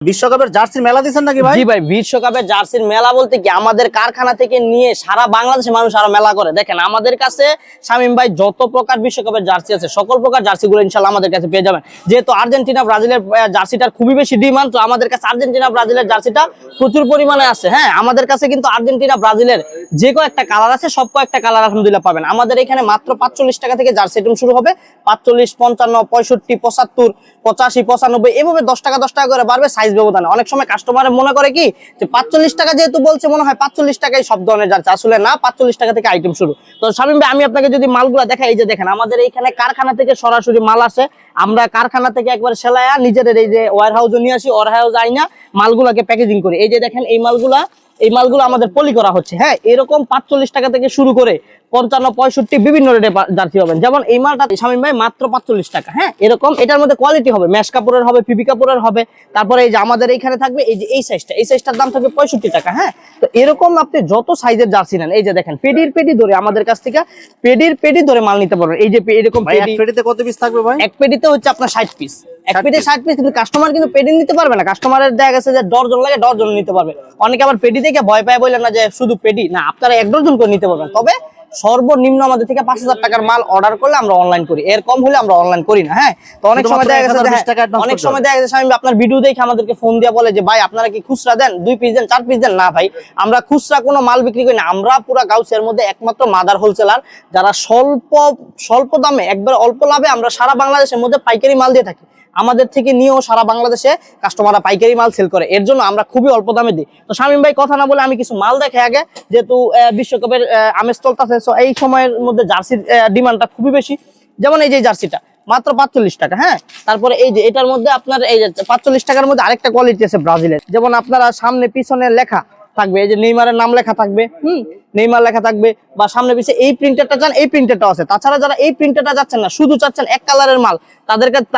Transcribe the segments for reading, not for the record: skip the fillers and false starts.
বিশ্বকাপের জার্সির মেলা দিচ্ছেন নাকি ভাই? জি ভাই, বিশ্বকাপের জার্সির মেলা বলতে কি আমাদের কারখানা থেকে নিয়ে সারা বাংলাদেশের মানুষ আরো মেলা করে। দেখেন আমাদের কাছে শামীম ভাই যত প্রকার বিশ্বকাপের জার্সি আছে সকল প্রকার জার্সিগুলো ইনশাআল্লাহ আমাদের কাছে পেয়ে যাবেন। যেহেতু আর্জেন্টিনা ব্রাজিলের জার্সিটার খুবই বেশি ডিমান্ড, তো আমাদের কাছে আর্জেন্টিনা ব্রাজিলের জার্সিটা প্রচুর পরিমাণে আছে। হ্যাঁ, আমাদের কাছে কিন্তু আর্জেন্টিনা ব্রাজিলের যে কয়েকটা কালার আছে সব কয়েকটা কালার আলহামদুলিল্লাহ পাবেন। আমাদের এখানে মাত্র 45 টাকা থেকে জার্সি আইটেম শুরু হবে। 45, 55, 65, 75, 85, 95 এভাবে 10 টাকা করে বাড়বে সাইজ ব্যবধানে। অনেক সময় কাস্টমার মনে করে কি যে 45 টাকা যেহেতু বলছে মনে হয় 45 টাকায় সব ধরনের জার্সি, আসলে না, 45 টাকা থেকে আইটেম শুরু। তো শামীম ভাই আমি আপনাকে যদি মালগুলো দেখাই, এই যে দেখেন আমাদের এইখানে কারখানা থেকে সরাসরি মাল আসে। আমরা কারখানা থেকে একবার সেলাইয়া নিজেদের এই যে ওয়্যার হাউসে নিয়ে আসি, ওয়্যার হাউস আইনা মালগুলোকে প্যাকেজিং করি। এই যে দেখেন এই মালগুলো আমাদের পলি করা হচ্ছে। হ্যাঁ, এরকম 45 টাকা থেকে শুরু করে 55, 65 বিভিন্ন রেটে জার্সি পাবেন। যেমন এই মালটা শামীম ভাই মাত্র 45 টাকা। হ্যাঁ, এরকম এটার মধ্যে কোয়ালিটি হবে, মেশ কাপড়ের হবে, পিপি কাপড়ের হবে। তারপরে এই যে আমাদের এইখানে থাকবে এই যে এই সাইজটার দাম থাকবে 65 টাকা। হ্যাঁ, তো এরকম আপনি যত সাইজের জার্সি নেন, এই যে দেখেন পেডি ধরে আমাদের কাছ থেকে পেডি ধরে মাল নিতে পারবেন। এই যে এরকম পেডিতে কত পিস থাকবে ভাই? এক পেডিতে হচ্ছে আপনার 60 পিস। এক পেডি 60 পিস, কিন্তু কাস্টমার কিন্তু পেডি নিতে পারবে না। কাস্টমারের দেখা গেছে যে ডজন লাগে, ডজন নিতে পারবে। অনেকে আবার পেডি দেখে ভয় পায় বলেন না যে শুধু পেডি না, আপনারা এক ডজন করে নিতে পারবেন। তবে সর্বনিম্ন আমাদের থেকে 5000 টাকার মাল অর্ডার করলে আমরা অনলাইন করি, এর কম হলে আমরা অনলাইন করি না। হ্যাঁ, তো অনেক সময় দেখা গেছে আমি আপনার ভিডিও দেখে আমাদেরকে ফোন দিয়ে বলে যে ভাই আপনারা কি খুচরা দেন, 2 পিস দেন, 4 পিস দেন? না ভাই, আমরা খুচরা কোনো মাল বিক্রি করি না। আমরা পুরো গাউসিয়ার মধ্যে একমাত্র মাদার হোলসেলার যারা স্বল্প দামে একবার অল্প লাভে আমরা সারা বাংলাদেশের মধ্যে পাইকারি মাল দিয়ে থাকি। আমাদের থেকে নিয়েও সারা বাংলাদেশে কাস্টমাররা পাইকারি মাল সেল করে, এর জন্য আমরা খুবই অল্প দামে দিই। তো শামীম ভাই কথা না বলে আমি কিছু মাল দেখে আগে, যেহেতু বিশ্বকাপের আমেজ চলতেছে, এই সময়ের মধ্যে জার্সির ডিমান্ডটা খুবই বেশি। যেমন এই যে জার্সিটা মাত্র 45 টাকা। হ্যাঁ, তারপরে এই যে এটার মধ্যে আপনার এই যে 45 টাকার মধ্যে আরেকটা কোয়ালিটি আছে ব্রাজিলের। যেমন আপনারা সামনে পিছনে লেখা থাকবে, এই যে নেইমারের নাম লেখা থাকবে, নেইমার লেখা থাকবে, বা সামনে পিছে এই প্রিন্টারটা চান, এই প্রিন্টারটাও আছে। তাছাড়া যারা এই প্রিন্টারটা যাচ্ছেন না, শুধু চাচ্ছেন এক কালারের মাল,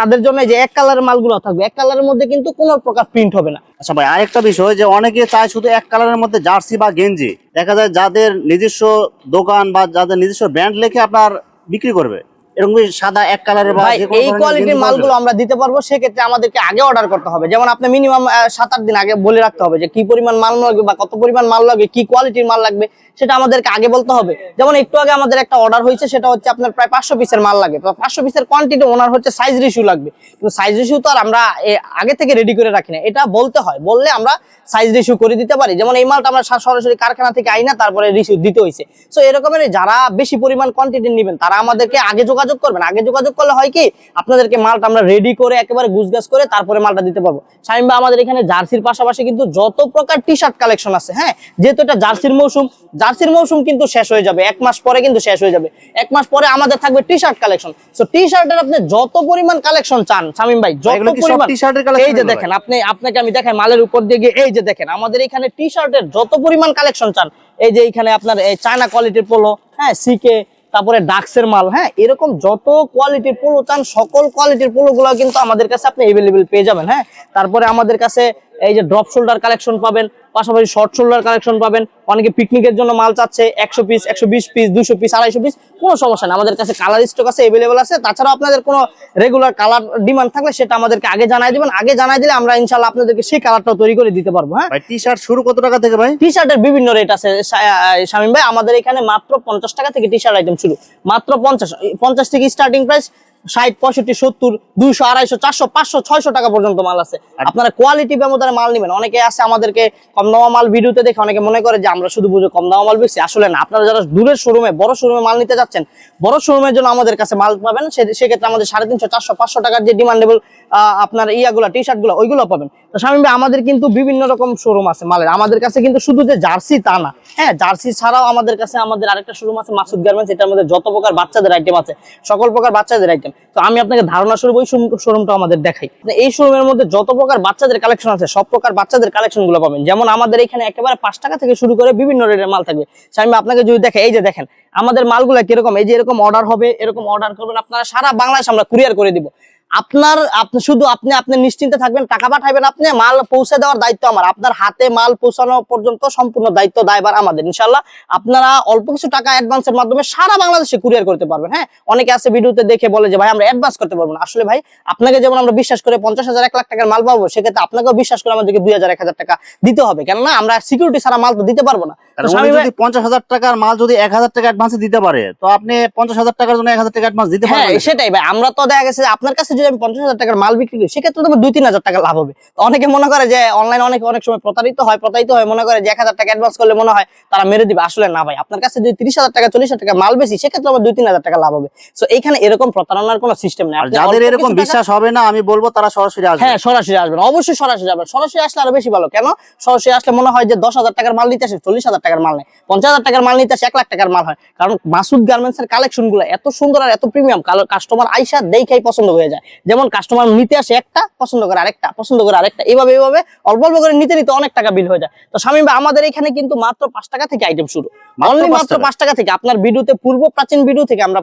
তাদের জন্য যে এক কালারের মালগুলো থাকবে। এক কালারের মধ্যে কিন্তু কোনো প্রকার প্রিন্ট হবে না। আচ্ছা ভাই, আরেকটা বিষয় যে অনেকে চায় শুধু এক কালারের মধ্যে জার্সি বা গেঞ্জি, দেখা যায় যাদের নিজস্ব দোকান বা যাদের নিজস্ব ব্র্যান্ড লেখে আপনার বিক্রি করবে, এরকম সাদা এক কালারের বা এই কোয়ালিটির মালগুলো আমরা দিতে পারবো। সেক্ষেত্রে আমাদেরকে আগে অর্ডার করতে হবে। যেমন আপনি মিনিমাম 7-8 দিন আগে বলে রাখতে হবে যে কি পরিমাণ মাল লাগবে বা কত পরিমাণ মাল লাগবে, কি কোয়ালিটির মাল লাগবে, সেটা আমাদেরকে আগে বলতে হবে। যেমন একটু আগে আমাদের একটা অর্ডার হয়েছে, সেটা হচ্ছে আপনার প্রায় 500 পিসের মাল লাগে। 500 পিসের কোয়ান্টিটি ওনার হচ্ছে সাইজ রেশিও লাগবে, কিন্তু সাইজ রেশিও তো আর আমরা আগে থেকে রেডি করে রাখি না, এটা বলতে হয়, বললে আমরা সাইজ রেশিও করে দিতে পারি। যেমন এই মালটা আমরা সরাসরি কারখানা থেকে আইনা তারপরে রেশিও দিতে হয়েছে। সো এরকমের যারা বেশি পরিমাণ কোয়ান্টিটি নেবেন তারা আমাদেরকে আগে যোগাযোগ করবেন। আগে যোগাযোগ করলে হয় কি, আপনাদেরকে মালটা আমরা রেডি করে একেবারে গুছগাছ করে তারপরে মালটা দিতে পারবো। শামীম ভাই আমাদের এখানে জার্সির পাশাপাশি কিন্তু যত প্রকার টি শার্ট কালেকশন আছে। হ্যাঁ, যেহেতু এটা জার্সির মৌসুম কিন্তু শেষ হয়ে যাবে, 1 মাস পরে কিন্তু শেষ হয়ে যাবে। 1 মাস পরে আমাদের থাকবে টি শার্ট কালেকশন। সো টি শার্টের আপনি যত পরিমাণ কালেকশন চান শামীম ভাই, যত পরিমাণ টি শার্টের কালেকশন, এই যে দেখেন আপনাকে আমি দেখাই মালের উপর দিয়ে গিয়ে, এই যে দেখেন আমাদের এখানে টি শার্টের যত পরিমাণ কালেকশন চান, এই যে এখানে আপনার চায়না কোয়ালিটির পোলো, হ্যাঁ, সিকে, তারপরে ডাক্সের মাল, হ্যাঁ, এরকম যত কোয়ালিটির পোলো চান সকল কোয়ালিটির পোলো গুলো কিন্তু আমাদের কাছে আপনি এভেলেবেল পেয়ে যাবেন। হ্যাঁ, তারপরে আমাদের কাছে এই যে ড্রপ শোল্ডার কালেকশন পাবেন, পাশাপাশি শর্ট শোল্ডার কালেকশন পাবেন। অনেকে পিকনিকের জন্য মাল চাচ্ছে 100 পিস, 120 পিস, 200 পিস, 250 পিস, কোনো সমস্যা না, আমাদের কাছে কালার স্টক আছে, এভেলেবেল আছে। তাছাড়াও আপনাদের কোনো রেগুলার কালার ডিমান্ড থাকলে সেটা আমাদেরকে আগে জানাই দিবেন। আগে জানাই দিলে আমরা ইনশাআল্লাহ আপনাদেরকে সেই কালারটাও তৈরি করে দিতে পারবো। হ্যাঁ ভাই, টি শার্ট শুরু কত টাকা থেকে ভাই? টি শার্টের বিভিন্ন রেট আছে শামীম ভাই, আমাদের এখানে মাত্র 50 টাকা থেকে টি শার্ট আইটেম শুরু। মাত্র 50 থেকে স্টার্টিং প্রাইস। 60, 65, 70, 200, 250, 400, 500, 600 টাকা পর্যন্ত মাল আছে। আপনারা কোয়ালিটি ব্যবধানে মাল নেবেন। অনেকে আছে আমাদেরকে কম দামা মাল ভিডিওতে দেখে অনেকে মনে করে যে আমরা শুধু বুঝে কম দামা মাল বেশি, আসলে না। আপনারা যারা দূরের শোরুমে, বড় শোরুমে মাল নিতে যাচ্ছেন, বড় শোরুমের জন্য আমাদের কাছে মাল পাবেন। সেক্ষেত্রে আমাদের 350, 400, 500 টাকার যে ডিমান্ডেবল আপনার ইয়াগুলা টি শার্ট গুলো, ওইগুলো পাবেন। তো শামীম ভাই আমাদের কিন্তু বিভিন্ন রকম শোরুম আছে মালের। আমাদের কাছে কিন্তু শুধু যে জার্সি তা না, হ্যাঁ, জার্সি ছাড়াও আমাদের কাছে আমাদের আরেকটা শোরুম আছে মাসুদ গার্মেন্টস। এটার মধ্যে যত প্রকার বাচ্চাদের আইটেম আছে, সকল প্রকার বাচ্চাদের আইটেম। তো আমি আপনাকে ধারণা স্বরূপ ওই শোরুমটা আমাদের দেখাই। এই শোরুমের মধ্যে যত প্রকার বাচ্চাদের কালেকশন আছে সব প্রকার বাচ্চাদের কালেকশন গুলো পাবেন। যেমন আমাদের এখানে একেবারে 5 টাকা থেকে শুরু করে বিভিন্ন রেটের মাল থাকবে। শামীম আপনাকে যদি দেখে, এই যে দেখেন আমাদের মালগুলা কিরকম, এই যে এরকম অর্ডার হবে, এরকম অর্ডার করবেন আপনারা, সারা বাংলাদেশ আমরা কুরিয়ার করে দিব। আপনি শুধু আপনি নিশ্চিন্তে থাকবেন, টাকা পাঠাবেন, আপনি মাল পৌঁছে দেওয়ার দায়িত্ব আমার, আপনার হাতে মাল পৌঁছানো পর্যন্ত সম্পূর্ণ দায়িত্ব দায়ভার আমাদের ইনশাল্লাহ। আপনারা অল্প কিছু টাকা অ্যাডভান্সের মাধ্যমে সারা বাংলাদেশে কুরিয়ার করতে পারবেন। হ্যাঁ, অনেকে আছে ভিডিওতে দেখে বলে যে ভাই আমরা অ্যাডভান্স করতে পারবো না। আসলে ভাই আপনাকে যেমন আমরা বিশ্বাস করে 50,000 1 লাখ টাকার মাল পাবো, সেক্ষেত্রে আপনাকেও বিশ্বাস করে আমাদেরকে 2,000 1,000 টাকা দিতে হবে, কেননা আমরা সিকিউরিটি ছাড়া মাল তো দিতে পারবো না। তো উনি যদি 50,000 টাকার মাল যদি 1,000 টাকা অ্যাডভান্স দিতে পারে, তো আপনি 50,000 টাকার জন্য 1,000 টাকা অ্যাডভান্স দিতে হ্যাঁ পারবেন। সেটাই ভাই, আমরা তো দেখা গেছে যে আপনার কাছে যদি আমি 50,000 টাকার মাল বিক্রি করি, সেক্ষেত্রে তো 2-3,000 টাকা লাভ হবে। তো অনেকে মনে করে যে অনলাইনে অনেক সময় প্রতারিত হয় মনে করে যে 1,000 টাকা অ্যাডভান্স করলে মনে হয় তারা মেরে দিবে। আসলে না ভাই, আপনার কাছে যদি 30,000 টাকা 40,000 টাকা মাল বেশি, সেক্ষেত্রে আমার 2-3,000 টাকা লাভ হবে। সো এইখানে এরকম প্রতারণার কোনো সিস্টেম নেই। আর যাদের এরকম বিশ্বাস হবে না, আমি বলবো তারা সরাসরি আসবে। হ্যাঁ সরাসরি আসবেন, অবশ্যই সরাসরি আসবেন। সরাসরি আসলে আরো বেশি ভালো। কেন? সরাসরি আসলে মনে হয় যে 10,000 টাকার মাল নিতে আসে 40,000 টাকার মাল নেই, 50,000 টাকার মাল নিতে আসে 1 লাখ টাকার মাল হয়। কারণ মাসুদ গার্মেন্টস এর কালেকশন গুলো এত সুন্দর আর এত প্রিমিয়াম, কাস্টমার আইসা দেখেই পছন্দ হয়ে যায়। যেমন কাস্টমার নিতে আসে একটা, পছন্দ করে আরেকটা, পছন্দ করে আরেকটা, এইভাবে অল্প অল্প করে নিতে নিতে অনেক টাকা বিল হয়ে যায়। তো শামীম ভাই, আমাদের এখানে কিন্তু মাত্র 5 টাকা থেকে আইটেম শুরু, অনলি মাত্র 5 টাকা থেকে। আপনার ভিডিওতে পূর্ব প্রাচীন ভিডিও থেকে আমরা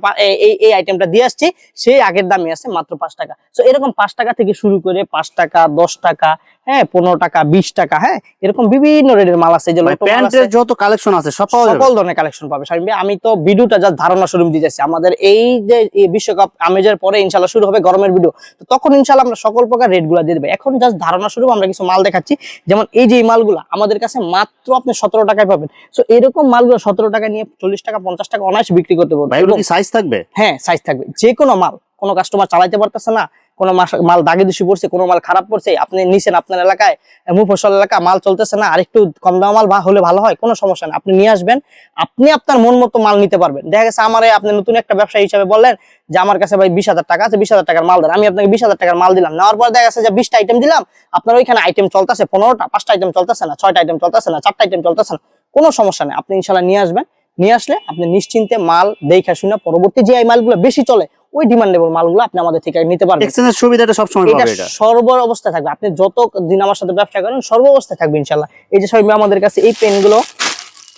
এই আইটেমটা দিয়ে আসছি, সেই আগের দামই আছে মাত্র 5 টাকা। সো এরকম 5 টাকা থেকে শুরু করে 5 টাকা, 10 টাকা, হ্যাঁ 15 টাকা, 20 টাকা, হ্যাঁ এরকম বিভিন্ন রেটের মাল আছে। যে প্যান্টের যত কালেকশন আছে সকল ধরনের কালেকশন পাবে শামীম ভাই। আমি তো ভিডিওটা জাস্ট ধারণা শুরু দিতেছি, আমাদের এই যে বিশ্বকাপ আমেজের পরে ইনশাআল্লাহ শুরু হবে গরমের ভিডিও, তো তখন ইনশাআল্লাহ আমরা সকল প্রকার রেট গুলা দিয়ে দেবো। এখন জাস্ট ধারণা শুরু, আমরা কিছু মাল দেখাচ্ছি। যেমন এই যে মালগুলা আমাদের কাছে মাত্র আপনি 17 টাকায় পাবেন। সো এরকম মালগুলো 17 টাকা নিয়ে 40 টাকা 50 টাকা অনায়াসে বিক্রি করতে পারবেন। ভাই, কি সাইজ থাকবে? হ্যাঁ সাইজ থাকবে। যে কোনো মাল, কোনো কাস্টমার চালাইতে পারতেছে না, কোনো মাল দাগে দোষী পড়ছে, কোনো মাল খারাপ পড়ছে, আপনি নিছেন আপনার এলাকায়, মুফস্বল এলাকা, মাল চলতেছে না, আর একটু কম দাম মাল হলে ভালো হয়, কোনো সমস্যা না, আপনি নিয়ে আসবেন, আপনি আপনার মন মতো মাল নিতে পারবেন। দেখা গেছে আপনি নতুন একটা ব্যবসায়ী হিসাবে বললেন যে আমার কাছে ভাই 20,000 টাকা আছে, 20,000 টাকার মাল দেন, আমি আপনাকে 20,000 টাকার মাল দিলাম। নেওয়ার পর দেখা গেছে যে 20টা আইটেম দিলাম, আপনার ওইখানে আইটেম চলতেছে 15টা, 5টা আইটেম চলতেছে না, 6টা আইটেম চলতেছে না, 4টা আইটেম চলতেছে না, কোনো সমস্যা নেই, আপনি ইনশাআল্লাহ নিয়ে আসবেন। নিয়ে আসলে আপনি নিশ্চিন্তে মাল দেখা শুনে পরবর্তী যে এই মালগুলো বেশি চলে, ওই ডিমান্ডেবল মালগুলো আপনি আমাদের থেকে নিতে পারবেন। এক্সচেঞ্জের সুবিধাটা সব সময় পাবে। এটা সর্ব অবস্থায় থাকবে, আপনি যত দিন আমার সাথে ব্যবসা করেন সর্ব অবস্থায় থাকবে ইনশাআল্লাহ। এই যে শামীম আমাদের কাছে এই পেনগুলো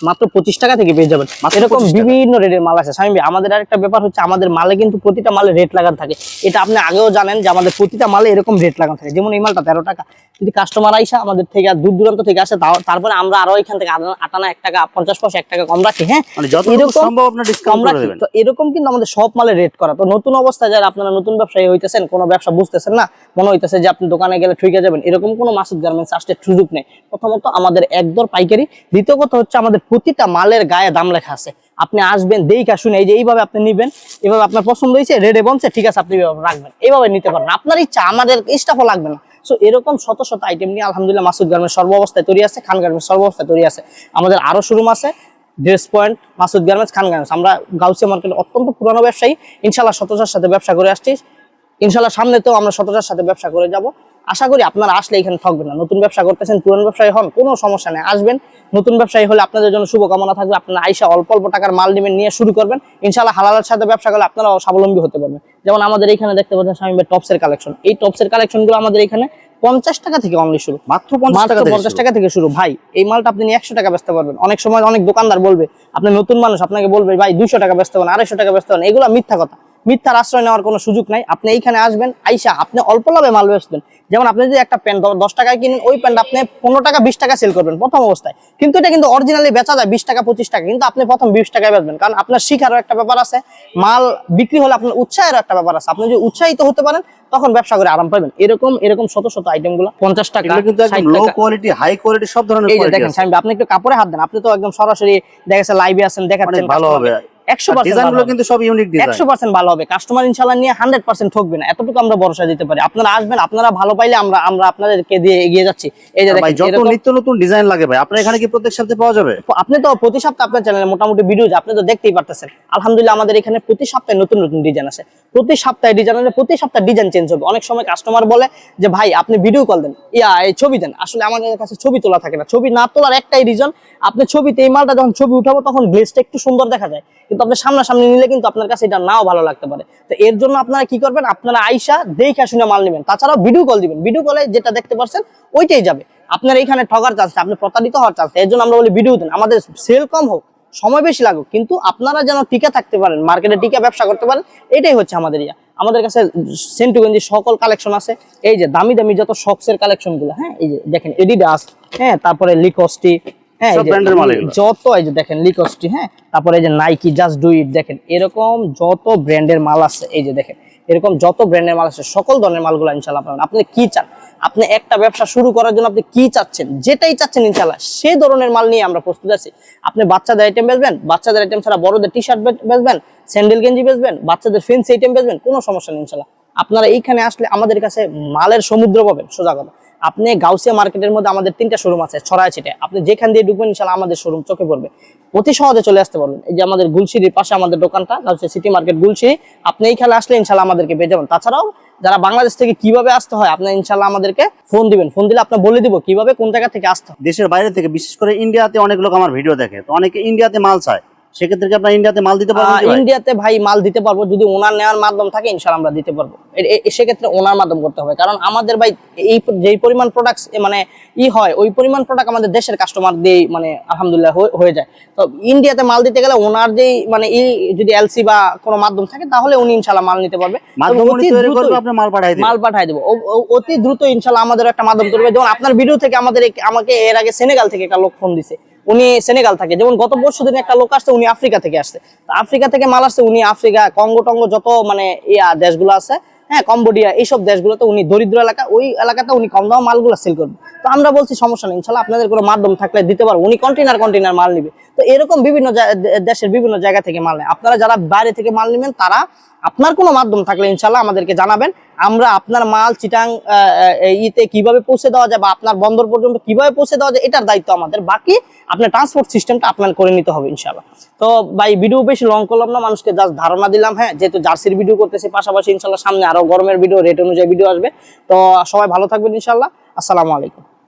মাত্র 25 টাকা থেকে পেয়ে যাবেন। এরকম বিভিন্ন রেটের মাল আছে শামীম ভাই। আমাদের আরেকটা ব্যাপার হচ্ছে, আমাদের মালে কিন্তু প্রতিটা মালে রেট লাগানো থাকে। এটা আপনি আগেও জানেন যে আমাদের প্রতিটা মালে এরকম রেট লাগানো থাকে। যেমন এই মালটা 13 টাকা, যদি কাস্টমার আইসা আমাদের থেকে দূর দূরান্ত থেকে আসে, তারপরে আমরা আরো এখান থেকে আটানা 1 টাকা 50 পয়সা 1 টাকা কম রাখি। হ্যাঁ, যতটুকু সম্ভব আপনি ডিসকাউন্ট করে দিবেন। তো এরকম কিন্তু আমাদের সব মালে রেট করা। তো নতুন অবস্থায় যারা আপনারা নতুন ব্যবসায়ী হইতেছেন, কোনো ব্যবসা বুঝতেছেন না, মনে হইতেছে যে আপনি দোকানে গেলে ঠকে যাবেন, এরকম কোনো মাসুদ গার্মেন্টস আসতে সুযোগ নেই। প্রথমত আমাদের একদর পাইকারি, দ্বিতীয় কথা হচ্ছে আমাদের প্রতিটা মালের গায়ে দাম লেখা আছে। আপনি আসবেন, দেখা শুনে, এই যে এইভাবে আপনি নিবেন, এভাবে আপনার পছন্দ হয়েছে, রেডে বনছে, ঠিক আছে আপনি রাখবেন, এইভাবে নিতে পারবেন, আপনার ইচ্ছা, আমাদের স্টাফও লাগবে না। সো এরকম শত শত আইটেম নিয়ে আলহামদুলিল্লাহ মাসুদ গার্মেন্টস সর্ব অবস্থায় তৈরি আছে, খান গার্মেন্টস সর্ব অবস্থায় তৈরি আছে। আমাদের আরো শোরুম আছে, ড্রেস পয়েন্ট, মাসুদ গার্মেন্টস, খান গার্মেন্টস। আমরা গাউসিয়া মার্কেট অত্যন্ত পুরানো ব্যবসায়ী, ইনশাআল্লাহ সততার সাথে ব্যবসা করে আসছি, ইনশাআল্লাহ সামনেতেও আমরা সততার সাথে ব্যবসা করে যাব। আশা করি আপনারা আসলে এখানে ঠকবেন না। নতুন ব্যবসা করতেছেন, পুরান ব্যবসায়ী হন, কোনো সমস্যা নেই, আসবেন। নতুন ব্যবসায়ী হলে আপনাদের জন্য শুভকামনা থাকবে। আপনারা আইসা অল্প অল্প টাকার মাল নেবেন, নিয়ে শুরু করবেন, ইনশাআল্লাহ হালালের সাথে ব্যবসা করলে আপনারাও স্বাবলম্বী হতে পারবেন। যেমন আমাদের এখানে দেখতে পাচ্ছেন শামীম ভাই টপসের কালেকশন। এই টপসের কালেকশন গুলো আমাদের এখানে 50 টাকা থেকে অনলি শুরু, মাত্র 50 টাকা থেকে শুরু। ভাই এই মালটা আপনি 100 টাকা বেচতে পারবেন। অনেক সময় অনেক দোকানদার বলবে, আপনি নতুন মানুষ, আপনাকে বলবে ভাই 200 টাকা বেচতে পারেন, 250 টাকা বেচতে পারেন, এগুলো মিথ্যা কথা। মিথ্যার আশ্রয় নেওয়ার কোনো সুযোগ নাই। আপনি এইখানে আসবেন, আইসা আপনি অল্প লাভে মাল বেচবেন। যেমন আপনি যদি একটা প্যান্ট 10 টাকায় কিনেন, ওই প্যান্ট আপনি 15 টাকা 20 টাকা সেল করবেন প্রথম অবস্থায়, কিন্তু এটা কিন্তু অরিজিনালি বেচা যায় 20 টাকা 25 টাকা, কিন্তু আপনি প্রথম 20 টাকায় বেচবেন। কারণ আপনার শিখারও একটা ব্যাপার আছে, মাল বিক্রি হলে আপনার উৎসাহের একটা ব্যাপার আছে। আপনি যদি উৎসাহিত হতে পারেন, তখন ব্যবসা করে আরাম পাবেন। এরকম শত শত আইটেম গুলো 50 টাকা, কিন্তু একদম লো কোয়ালিটি, হাই কোয়ালিটি, সব ধরনের কোয়ালিটি। এই যে দেখেন শামীম ভাই, আপনি একটু কাপড়ে হাত দেন, আপনি তো একদম সরাসরি দেখা গেছে লাইভে আছেন, দেখাচ্ছেন, ভালো হবে। 100% ডিজাইনগুলো কিন্তু সব ইউনিক ডিজাইন, 100% ভালো হবে। কাস্টমার ইনশাআল্লাহ নিয়ে 100% ঠকবে না, এতটুকু আমরা ভরসা দিতে পারি। আপনারা আসবেন, আপনারা ভালো পাইলে আমরা আপনাদেরকে দিয়ে এগিয়ে যাচ্ছি। এই যে ভাই, যত নিত্য নতুন ডিজাইন লাগে ভাই, আপনার এখানে কি প্রত্যেক সপ্তাহে পাওয়া যাবে? আপনি তো প্রতি সপ্তাহে আপনার চ্যানেলে মোটামুটি ভিডিও আপনি তো দেখতেই পারতেছেন। আলহামদুলিল্লাহ আমাদের এখানে প্রতি সপ্তাহে নতুন নতুন ডিজাইন আছে, প্রতি সপ্তাহে ডিজাইন চেঞ্জ হবে। অনেক সময় কাস্টমার বলে যে ভাই আপনি ভিডিও কল দেন, এই ছবি দেন। আসলে আমাদের কাছে ছবি তোলা থাকে না। ছবি না তোলার একটাই রিজন, আপনি ছবিতে এই মালটা যখন ছবি উঠাবো তখন গ্লেজটা একটু সুন্দর দেখা যায়, কিন্তু আপনি সামনাসামনি নিলে কিন্তু আপনার কাছে এটা নাও ভালো লাগতে পারে। তো এর জন্য আপনারা কি করবেন, আপনারা আইসা দেখে শুনে মাল নেবেন। তাছাড়াও ভিডিও কল দিবেন, ভিডিও কলে যেটা দেখতে পাচ্ছেন ওইটাই যাবে। আপনার এখানে ঠকার চান্স, আপনি প্রতারিত হওয়ার চান্স। এর জন্য আমরা বলি ভিডিও দেন, আমাদের সেল কম হোক সময় বেশি লাগুক, কিন্তু আপনারা যেন টিকে থাকতে পারেন, মার্কেটে টিকে ব্যবসা করতে পারেন, এটাই হচ্ছে আমাদের ইয়া। আমাদের কাছে সেন্টু গেঞ্জি সকল কালেকশন আছে, এই যে দামি দামি যত শক্সের কালেকশন গুলো, হ্যাঁ এই যে দেখেন এডিডাস, হ্যাঁ তারপরে লিকস্টি, হ্যাঁ সব ব্র্যান্ডের মাল এগুলো। যত এই যে দেখেন লিকস্টি, হ্যাঁ তারপরে এই যে নাইকি, জাস্ট ডু ইট, দেখেন এরকম যত ব্র্যান্ডের মাল আছে, এই যে দেখেন এরকম যত ব্র্যান্ডের মাল আছে, সকল ধরনের মালগুলো ইনশাআল্লাহ পাবেন। আপনি কি চান, আপনি একটা ব্যবসা শুরু করার জন্য আপনি কি চাচ্ছেন, যেটাই চাচ্ছেন ইনশাআল্লাহ সেই ধরনের মাল নিয়ে আমরা প্রস্তুত আছি। আপনি বাচ্চাদের আইটেম বেচবেন, বাচ্চাদের আইটেম ছাড়া বড়দের টি শার্ট বেচবেন, স্যান্ডেল গেঞ্জি বেচবেন, বাচ্চাদের ফেন্সি আইটেম বেচবেন, কোনো সমস্যা নেই ইনশাআল্লাহ। আপনারা এইখানে আসলে আমাদের কাছে মালের সমুদ্র পাবেন, সোজা কথা। আপনি গাউসিয়া মার্কেটের মধ্যে আমাদের 3টা শোরুম আছে ছড়ায় ছিটে, আপনি যেখান দিয়ে ঢুকবেন ইনশাআল্লাহ আমাদের শোরুম চোখে পড়বে, অতি সহজে চলে আসতে পারবেন। এই যে আমাদের গুলশিরির পাশে আমাদের দোকানটা, গাউসিয়া সিটি মার্কেট গুলশিরি, আপনি এইখানে আসলে ইনশাআল্লাহ আমাদেরকে পেয়ে যাবেন। তাছাড়াও যারা বাংলাদেশ থেকে কিভাবে আসতে হয়, আপনি ইনশাআল্লাহ আমাদেরকে ফোন দিবেন, ফোন দিলে আপনি বলে দিব কিভাবে কোন জায়গা থেকে আসতে হয়। দেশের বাইরে থেকে, বিশেষ করে ইন্ডিয়াতে অনেক লোক আমার ভিডিও দেখে, তো অনেকে ইন্ডিয়াতে মাল চায়, সেক্ষেত্রে কি আপনার ইন্ডিয়াতে মাল দিতে পারবেন কি ভাই? ইন্ডিয়াতে ভাই মাল দিতে পারবো, যদি ওনার নেওয়ার মাধ্যম থাকে ইনশাআল্লাহ আমরা দিতে পারবো। সেক্ষেত্রে ওনার মাধ্যম করতে হবে, কারণ আমাদের ভাই এই যেই পরিমাণ প্রোডাক্ট মানে হয়, ওই পরিমাণ প্রোডাক্ট আমাদের দেশের কাস্টমার দিয়ে মানে আলহামদুলিল্লাহ হয়ে যায়। তো ইন্ডিয়াতে মাল দিতে গেলে ওনার যেই মানে যদি এলসি বা কোনো মাধ্যম থাকে, তাহলে উনি ইনশাআল্লাহ মাল নিতে পারবে। মাধ্যম অতি তৈরি দ্রুত করবে, আপনি মাল পাঠাই দিবেন। মাল পাঠাই দেবো অতি দ্রুত ইনশাআল্লাহ। আমাদের একটা মাধ্যম করবে, যেমন আপনার ভিডিও থেকে আমাকে এর আগে সেনেগাল থেকে একটা লোক ফোন দিছে, উনি সেনেগাল থাকে। যেমন গত পরশু দিন একটা লোক আসছে, উনি আফ্রিকা থেকে আসছে, আফ্রিকা থেকে মাল আসছে, উনি আফ্রিকা, কঙ্গো টঙ্গো যত মানে দেশগুলো আছে, হ্যাঁ কম্বোডিয়া, এইসব দেশগুলোতে উনি দরিদ্র এলাকা, ওই এলাকাতে উনি কম দামে মালগুলো সেল করবে। তো আমরা বলছি সমস্যা নেই ইনশাআল্লাহ, আপনাদের কোনো মাধ্যম থাকলে দিতে পারবো। উনি কন্টেনার মাল নিবে। তো এরকম বিভিন্ন দেশের বিভিন্ন জায়গা থেকে মাল নেয়। আপনারা যারা বাইরে থেকে মাল নেবেন, তারা আপনার কোনো মাধ্যম থাকলে ইনশাআল্লাহ আমাদেরকে জানাবেন। আমরা আপনার মাল চিটাং ইতে কিভাবে পৌঁছে দেওয়া যায় বা আপনার বন্দর পর্যন্ত কিভাবে পৌঁছে দেওয়া যায়, এটার দায়িত্ব আমাদের। বাকি আপনার ট্রান্সপোর্ট সিস্টেমটা আপনার করে নিতে হবে ইনশাআল্লাহ। তো ভাই ভিডিও বেশি লং করলাম না, মানুষকে জাস্ট ধারণা দিলাম, হ্যাঁ যেহেতু জার্সির ভিডিও করতেছি, পাশাপাশি ইনশাআল্লাহ সামনে আরো গরমের ভিডিও, রেট অনুযায়ী ভিডিও আসবে। তো সবাই ভালো থাকবেন ইনশাআল্লাহ। আসসালামু আলাইকুম।